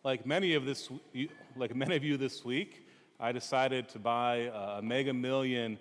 like many of you this week, I decided to buy a Mega Million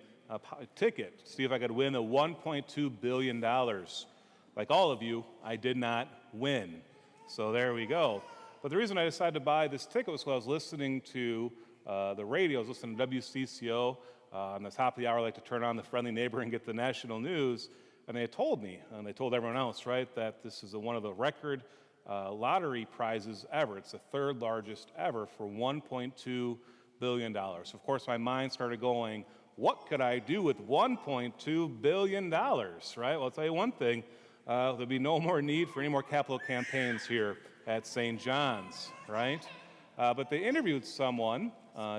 ticket to see if I could win the $1.2 billion. Like all of you, I did not win. So there we go. But the reason I decided to buy this ticket was because I was listening to the radio. I was listening to WCCO. On the top of the hour, I like to turn on the Friendly Neighbor and get the national news. And they told me, and they told everyone else, right, that this is one of the record lottery prizes ever. It's the third largest ever for $1.2 billion. Of course, my mind started going, what could I do with $1.2 billion, right? Well, I'll tell you one thing. There'll be no more need for any more capital campaigns here at St. John's, right? But they interviewed someone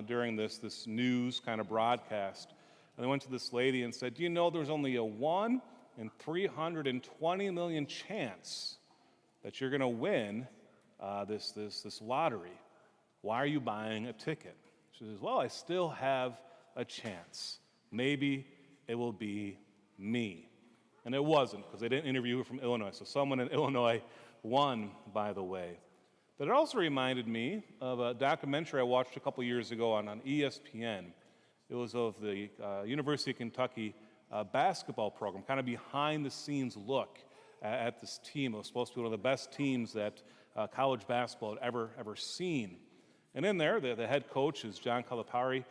during this news kind of broadcast, and they went to this lady and said, do you know there's only a 1 in 320 million chance that you're going to win this lottery? Why are you buying a ticket? She says, well, I still have a chance. Maybe it will be me. And it wasn't, because they didn't interview her from Illinois. So someone in Illinois won, by the way. But it also reminded me of a documentary I watched a couple years ago on ESPN. It was of the University of Kentucky basketball program, kind of behind-the-scenes look at this team. It was supposed to be one of the best teams that college basketball had ever seen. And in there, the head coach is John Calipari.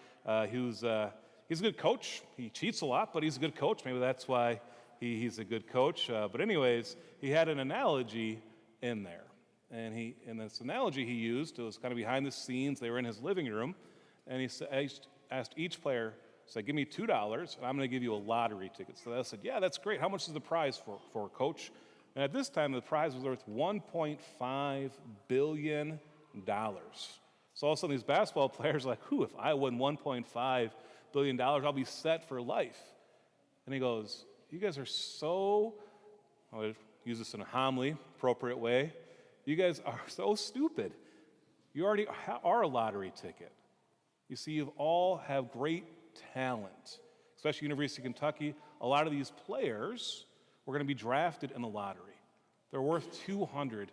He's a good coach. He cheats a lot, but he's a good coach. Maybe that's why he's a good coach. But anyways, he had an analogy in there. And this analogy he used, it was kind of behind the scenes. They were in his living room. And he asked each player, said, give me $2, and I'm going to give you a lottery ticket. So they said, yeah, that's great. How much is the prize for coach? And at this time, the prize was worth $1.5 billion. So all of a sudden, these basketball players are like, if I win $1.5 billion, I'll be set for life. And he goes, you guys are so, I'll use this in a homily, appropriate way, you guys are so stupid. You already are a lottery ticket. You see, you all have great talent, especially University of Kentucky. A lot of these players were going to be drafted in the lottery. They're worth $200,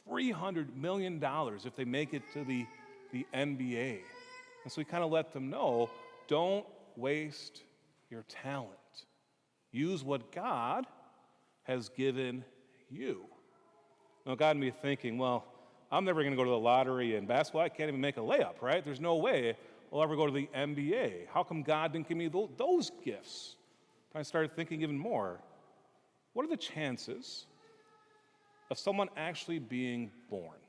$300 million if they make it to the NBA. And so we kind of let them know, don't waste your talent. Use what God has given you. Now, God may be thinking, well, I'm never going to go to the lottery in basketball. I can't even make a layup, right? There's no way I'll ever go to the NBA. How come God didn't give me those gifts? I started thinking even more, what are the chances of someone actually being born?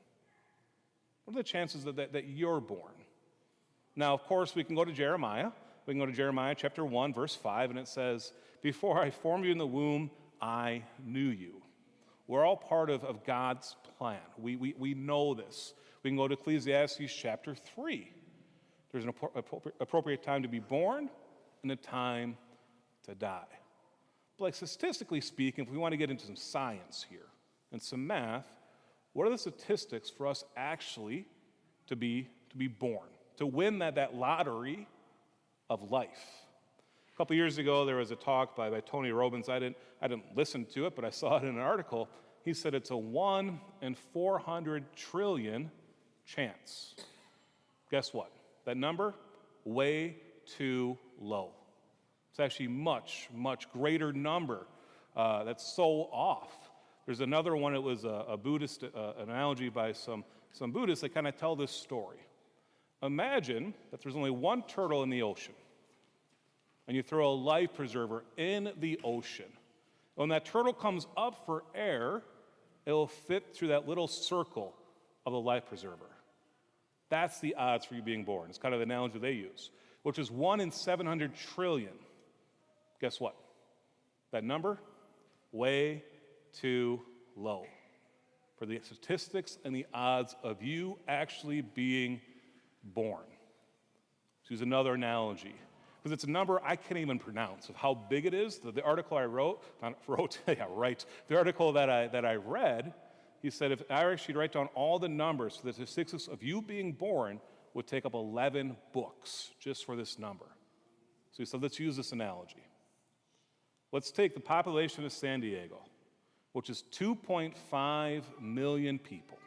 What are the chances that you're born? Now, of course, we can go to Jeremiah. We can go to Jeremiah chapter 1, verse 5, and it says, before I formed you in the womb, I knew you. We're all part of God's plan. We know this. We can go to Ecclesiastes chapter 3. There's an appropriate time to be born and a time to die. But like statistically speaking, if we want to get into some science here and some math, what are the statistics for us actually to be born, to win that lottery of life? A couple years ago, there was a talk by Tony Robbins. I didn't listen to it, but I saw it in an article. He said it's a 1 in 400 trillion chance. Guess what? That number, way too low. It's actually much, much greater number. That's so off. There's another one. It was a Buddhist analogy by some Buddhists that kind of tell this story. Imagine that there's only one turtle in the ocean, and you throw a life preserver in the ocean. When that turtle comes up for air, it'll fit through that little circle of the life preserver. That's the odds for you being born. It's kind of the analogy they use, which is 1 in 700 trillion. Guess what? That number, way too low for the statistics and the odds of you actually being born. Let's use another analogy, because it's a number I can't even pronounce of how big it is. The article I the article that I read, he said if I actually write down all the numbers for the statistics of you being born would take up 11 books just for this number. So he said, let's use this analogy. Let's take the population of San Diego, which is 2.5 million people.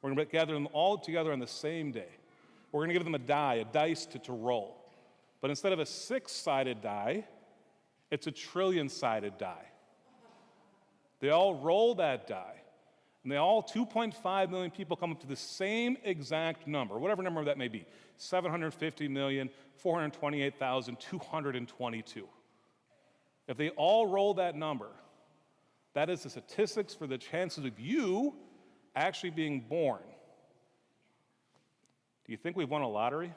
We're going to gather them all together on the same day. We're going to give them a dice to roll. But instead of a 6-sided die, it's a trillion-sided die. They all roll that die, and 2.5 million people come up to the same exact number, whatever number that may be, 750,428,222. If they all roll that number, that is the statistics for the chances of you actually being born. Do you think we've won a lottery?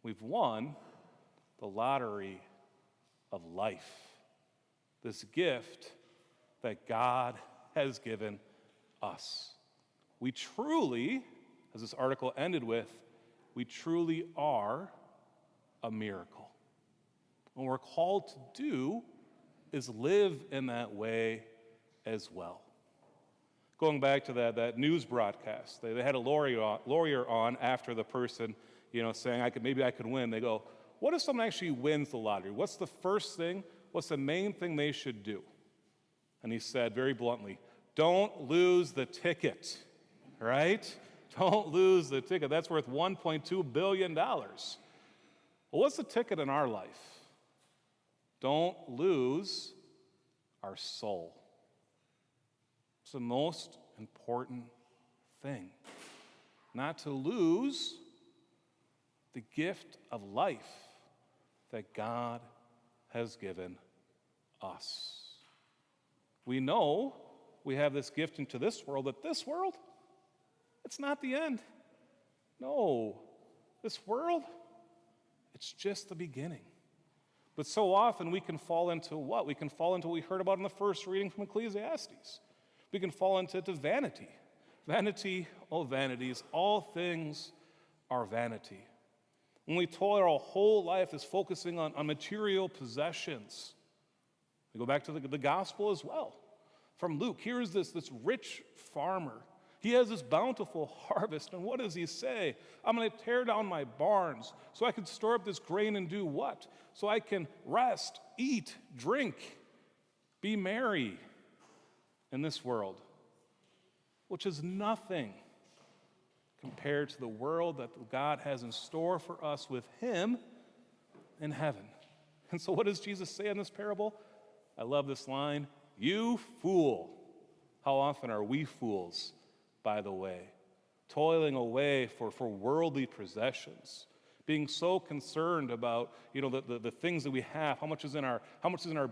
We've won the lottery of life, this gift that God has given us. We truly, as this article ended with, we truly are a miracle. What we're called to do is live in that way as well. Going back to that news broadcast, they had a lawyer on after the person, saying, maybe I could win. They go, what if someone actually wins the lottery? What's the first thing? What's the main thing they should do? And he said very bluntly, don't lose the ticket, right? Don't lose the ticket. That's worth $1.2 billion. Well, what's the ticket in our life? Don't lose our soul. It's the most important thing. Not to lose the gift of life that God has given us. We know we have this gift into this world, that this world, it's not the end. No, this world, it's just the beginning. But so often we can fall into what? We can fall into what we heard about in the first reading from Ecclesiastes. We can fall into vanity. Vanity, oh vanities, all things are vanity. When we toil our whole life is focusing on material possessions. We go back to the gospel as well. From Luke, here's this rich farmer. He has this bountiful harvest, and what does he say? I'm going to tear down my barns so I can store up this grain and do what? So I can rest, eat, drink, be merry in this world, which is nothing compared to the world that God has in store for us with him in heaven. And so what does Jesus say in this parable? I love this line, you fool. How often are we fools, by the way? Toiling away for worldly possessions, being so concerned about the things that we have, how much is in our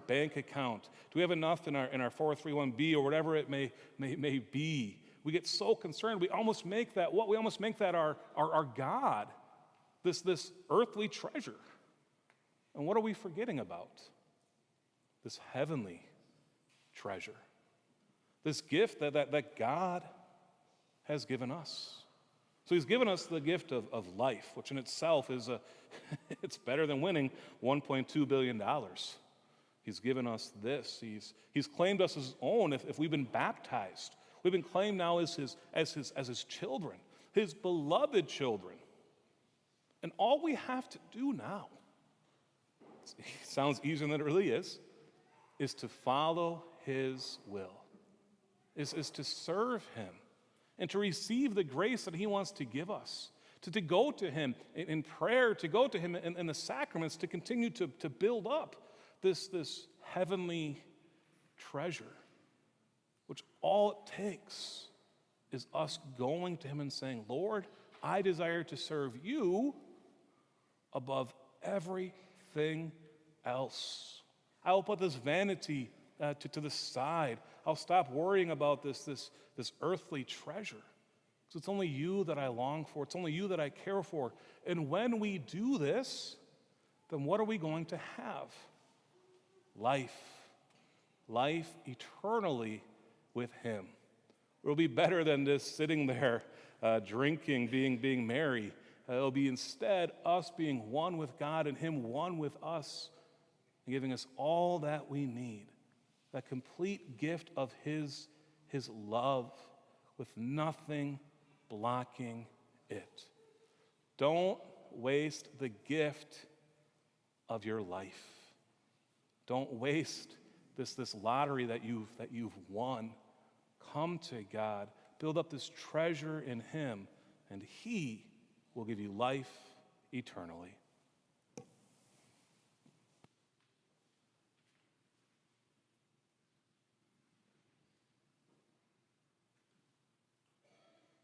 bank account? Do we have enough in our 403(b) or whatever it may be? We get so concerned, we almost make that what? We almost make that our God, this earthly treasure. And what are we forgetting about? This heavenly treasure. This gift that God has given us. So he's given us the gift of life, which in itself is it's better than winning $1.2 billion. He's given us this. He's claimed us as his own if we've been baptized. We've been claimed now as his children, his beloved children. And all we have to do now, it sounds easier than it really is to follow his will, is to serve him, and to receive the grace that he wants to give us, to go to him in prayer, to go to him in the sacraments, to continue to build up this heavenly treasure, which all it takes is us going to him and saying, Lord, I desire to serve you above everything else. I will put this vanity to the side. I'll stop worrying about this earthly treasure. Because it's only you that I long for. It's only you that I care for. And when we do this, then what are we going to have? Life. Life eternally with him. It will be better than just sitting there drinking, being merry. It'll be instead us being one with God and him one with us, and giving us all that we need. That complete gift of his love with nothing blocking it. Don't waste the gift of your life. Don't waste this lottery that you've won. Come to God. Build up this treasure in him, and he will give you life eternally.